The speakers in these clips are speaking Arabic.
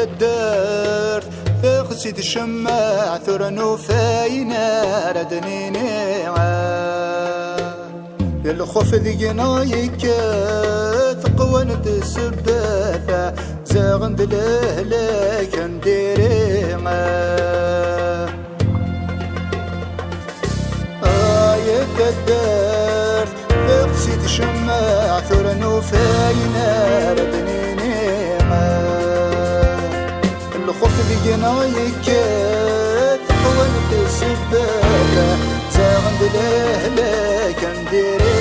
الدرت ثقسي تشمع ثرنو فاينا ردنيني الخوف ذينا يكاث قوان تسبثا زاغند لهلاك نديري آية الدرت ثقسي تشمع ثرنو فاينا ردنيني الخوف ذينا يكاث قوان تسبثا زاغند لهلاك نديري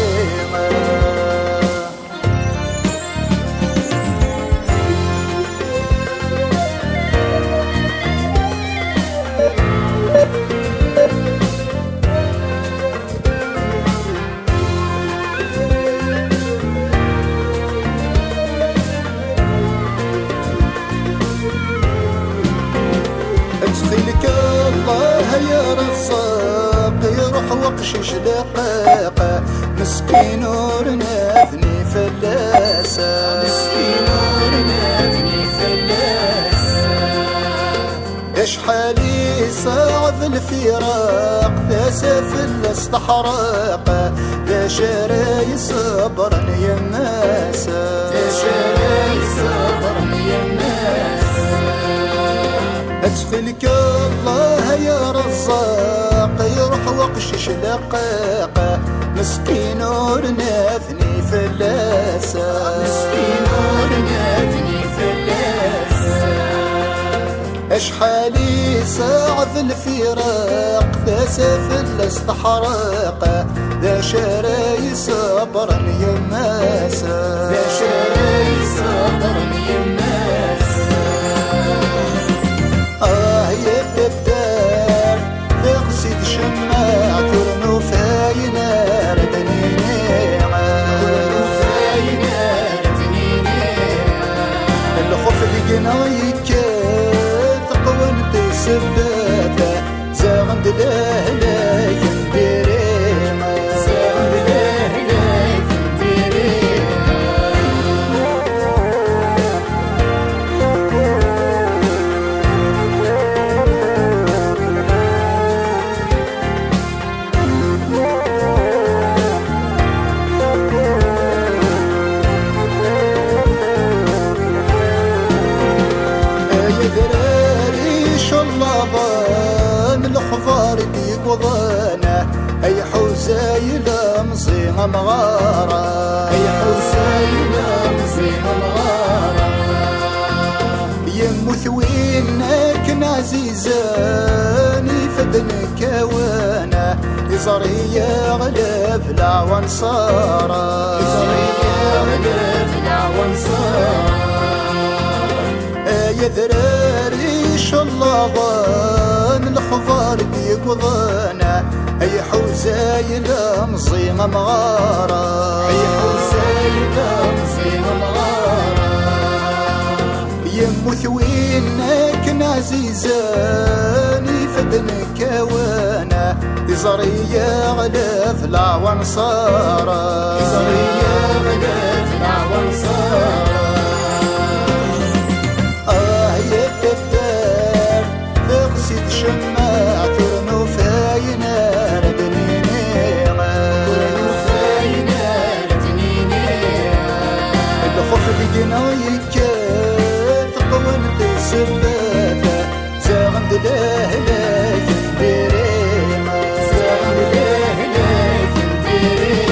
تخيلك الله يا رزاق يروح وقشش دقاقة مسكين ورنافني فلاسة مسكين ورنافني فلاسة اشحالي صعب الفراق ذا سافل استحراق ذا شراي صبرن يماسة ذا شراي صبرن يماسة أدخلك الله يا رزاق يروح وقشش دقاقة مسكين ورنافني فلاسة مسكين ورنافني فلاسة أشحالي صعب الفراق ذا سافل استحراق ذا شراي صبرن يماسة ذا شراي صبرن يماسة يبدأ ثقسي تشمع ترنو فاينا ردنيني الخوف لقنا يكاث قوان تسبثا زاغند لهلاك نديري زاغند لهلاك نديري الخفار ديك وضانا اي حوسايل مصيغة مغارة اي حوسايل مصيغة مغارة يمو ثوينك عزيزاني فدنك وانا يزري غلب العوان صارا يزري غلب العوان صارا يا ذراري شالله ضان الخفار ديك وضانا اي حوزايل مصيمة مغارة اي حوزايل مصيمة مغارة يمو ثوينك عزيزاني فدنك وانا يزري غلاف العوان صارا يزري غلاف العوان صارا يبدأ ثقسي تشمع ترنو فاينا ردنيني ترنو فاينا ردنيني الخوف لقنا يكاث قوان تسبثا زاغند لهلاك نديري زاغند لهلاك نديري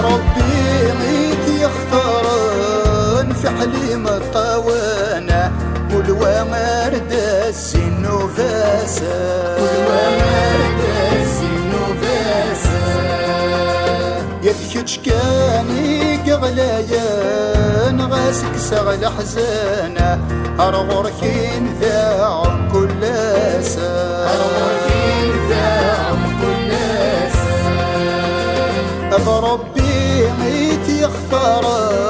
ربي غيث يختارن في حليم الطوانة والوامرد السن فاسا والوامرد السن فاسا يذكج كاني قغلايان غاسك سغل حزانة أرغركين ذاع كل سا أرغركين ذاع كل سا بربي غيث يختارن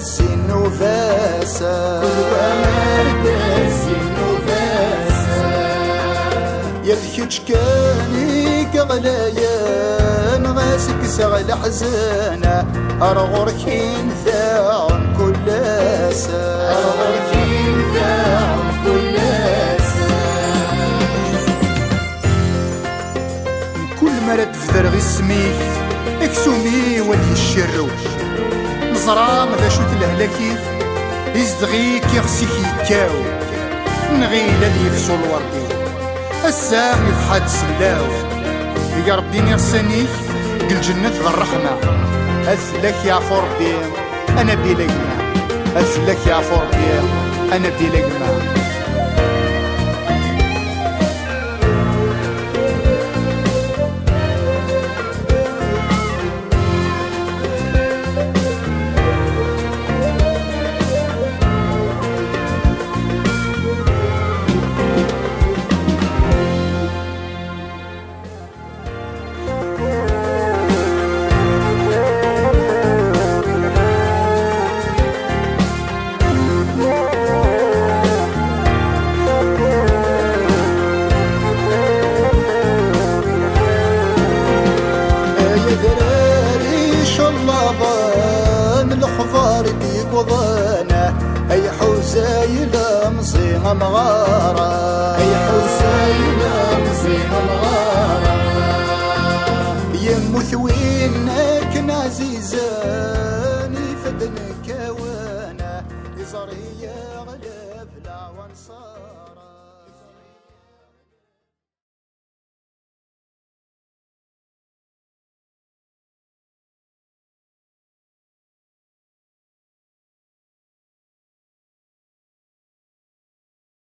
السن وفاسا يذكج كاني كغلايان غاسك سغل حزانة أرغركين ذاعن كلاسا كل مرة تفذر غي السميك اكسومي ولي الشروش نزرى ماذا شوت الهلاكي يزدغيك يغسيك يكاو نغيل اللي يفسو الوردي السام يفحد سلاو يا ربي نغسانيك قل جنة ذا الرحمة أثلك يا ربي أنا بيلقنا أثلك يا ربي أنا بيلقنا الخضار ديك وضانه اي حوزايله مصيغه مغاره اي حوزايله مصيغه مغاره يمو ثوينك عزيزاني فدنك وانا يزري غلب لا وانصار